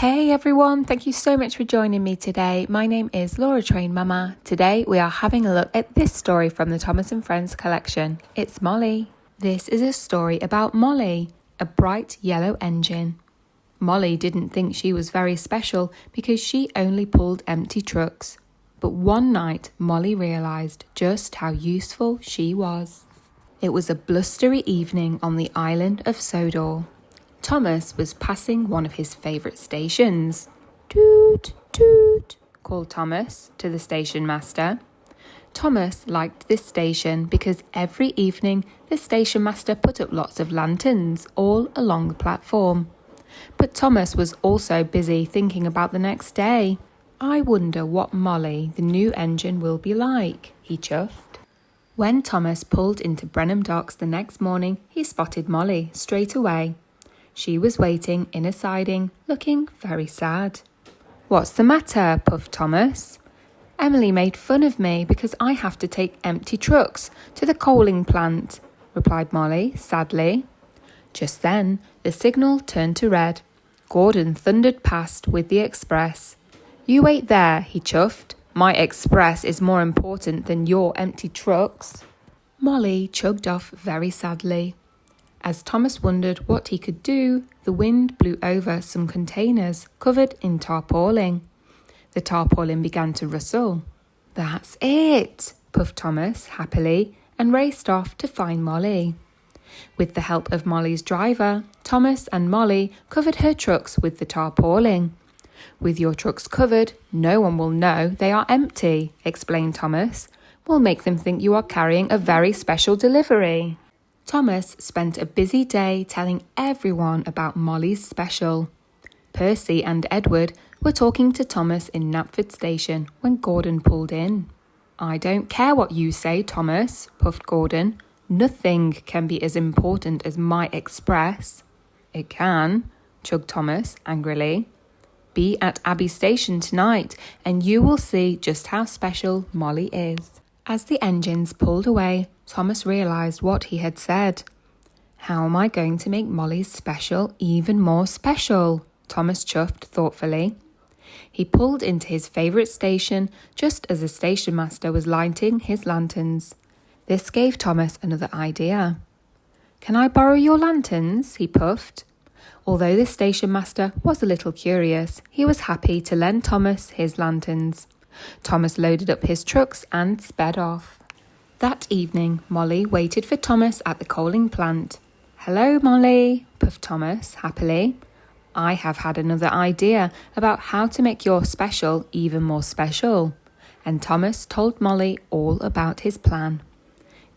Hey everyone, thank you so much for joining me today. My name is Laura Train Mama. Today we are having a look at this story from the Thomas and Friends collection. It's Molly. This is a story about Molly, a bright yellow engine. Molly didn't think she was very special because she only pulled empty trucks. But one night Molly realised just how useful she was. It was a blustery evening on the island of Sodor. Thomas was passing one of his favourite stations. Toot, toot, called Thomas to the station master. Thomas liked this station because every evening the station master put up lots of lanterns all along the platform. But Thomas was also busy thinking about the next day. I wonder what Molly, the new engine, will be like, he chuffed. When Thomas pulled into Brenham Docks the next morning, he spotted Molly straight away. She was waiting in a siding, looking very sad. "What's the matter?" puffed Thomas. "Emily made fun of me because I have to take empty trucks to the coaling plant," replied Molly sadly. Just then, the signal turned to red. Gordon thundered past with the express. "You wait there," he chuffed. "My express is more important than your empty trucks." Molly chugged off very sadly. As Thomas wondered what he could do, the wind blew over some containers covered in tarpaulin. The tarpaulin began to rustle. "That's it," puffed Thomas happily and raced off to find Molly. With the help of Molly's driver, Thomas and Molly covered her trucks with the tarpaulin. "With your trucks covered, no one will know they are empty," explained Thomas. "We'll make them think you are carrying a very special delivery." Thomas spent a busy day telling everyone about Molly's special. Percy and Edward were talking to Thomas in Knapford Station when Gordon pulled in. "I don't care what you say, Thomas," puffed Gordon. "Nothing can be as important as my express." "It can," chugged Thomas angrily. "Be at Abbey Station tonight and you will see just how special Molly is." As the engines pulled away, Thomas realised what he had said. "How am I going to make Molly's special even more special?" Thomas chuffed thoughtfully. He pulled into his favourite station just as the station master was lighting his lanterns. This gave Thomas another idea. "Can I borrow your lanterns?" he puffed. Although the station master was a little curious, he was happy to lend Thomas his lanterns. Thomas loaded up his trucks and sped off. That evening, Molly waited for Thomas at the coaling plant. "Hello, Molly," puffed Thomas happily. "I have had another idea about how to make your special even more special." And Thomas told Molly all about his plan.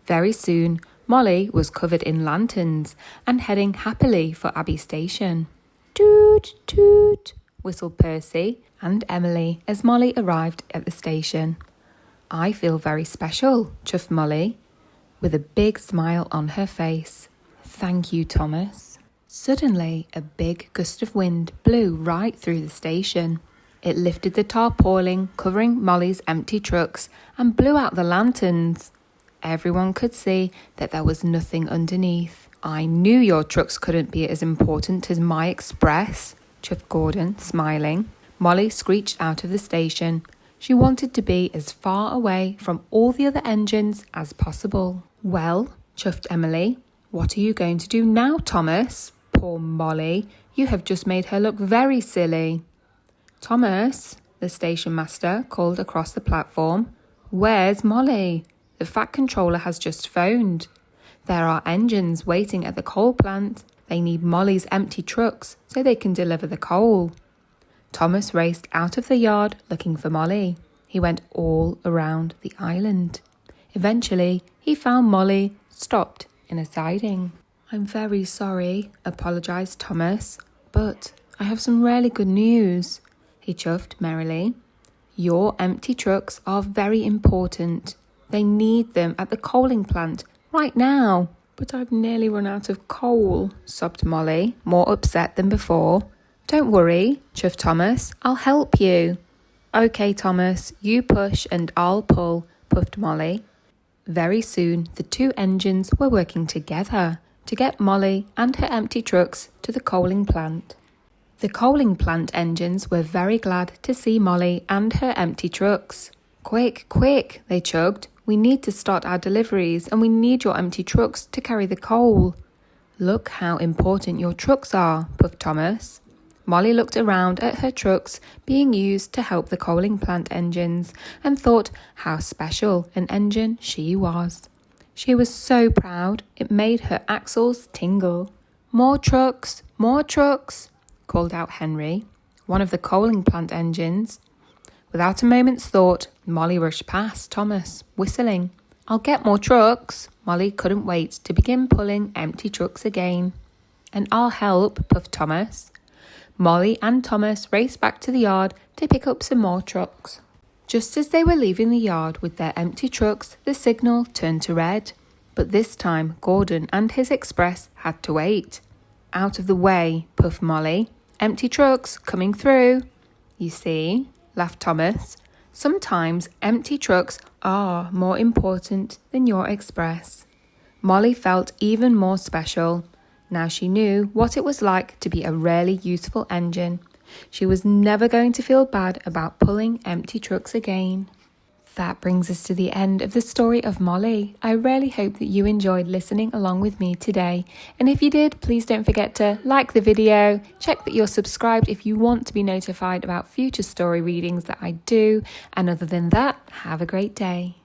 Very soon, Molly was covered in lanterns and heading happily for Abbey Station. "Toot, toot," whistled Percy and Emily as Molly arrived at the station. "I feel very special," chuffed Molly, with a big smile on her face. "Thank you, Thomas." Suddenly, a big gust of wind blew right through the station. It lifted the tarpaulin covering Molly's empty trucks and blew out the lanterns. Everyone could see that there was nothing underneath. "I knew your trucks couldn't be as important as my express," chuffed Gordon, smiling. Molly screeched out of the station. She wanted to be as far away from all the other engines as possible. "Well," chuffed Emily, "what are you going to do now, Thomas? Poor Molly, you have just made her look very silly." "Thomas," the station master called across the platform, "where's Molly? The Fat Controller has just phoned. There are engines waiting at the coal plant. They need Molly's empty trucks so they can deliver the coal." Thomas raced out of the yard looking for Molly. He went all around the island. Eventually, he found Molly stopped in a siding. "I'm very sorry," apologised Thomas, "but I have some really good news," he chuffed merrily. "Your empty trucks are very important. They need them at the coaling plant right now." "But I've nearly run out of coal," sobbed Molly, more upset than before. "Don't worry," chuffed Thomas. "I'll help you." "OK, Thomas, you push and I'll pull," puffed Molly. Very soon, the two engines were working together to get Molly and her empty trucks to the coaling plant. The coaling plant engines were very glad to see Molly and her empty trucks. "Quick, quick," they chugged. "We need to start our deliveries and we need your empty trucks to carry the coal." "Look how important your trucks are," puffed Thomas. Molly looked around at her trucks being used to help the coaling plant engines and thought how special an engine she was. She was so proud it made her axles tingle. More trucks, called out Henry, one of the coaling plant engines. Without a moment's thought, Molly rushed past Thomas, whistling. "I'll get more trucks." Molly couldn't wait to begin pulling empty trucks again. "And I'll help," puffed Thomas. Molly and Thomas raced back to the yard to pick up some more trucks. Just as they were leaving the yard with their empty trucks, the signal turned to red. But this time, Gordon and his express had to wait. "Out of the way," puffed Molly. "Empty trucks coming through." "You see," laughed Thomas, "sometimes empty trucks are more important than your express." Molly felt even more special. Now she knew what it was like to be a really useful engine. She was never going to feel bad about pulling empty trucks again. That brings us to the end of the story of Molly. I really hope that you enjoyed listening along with me today. And if you did, please don't forget to like the video, check that you're subscribed if you want to be notified about future story readings that I do. And other than that, have a great day.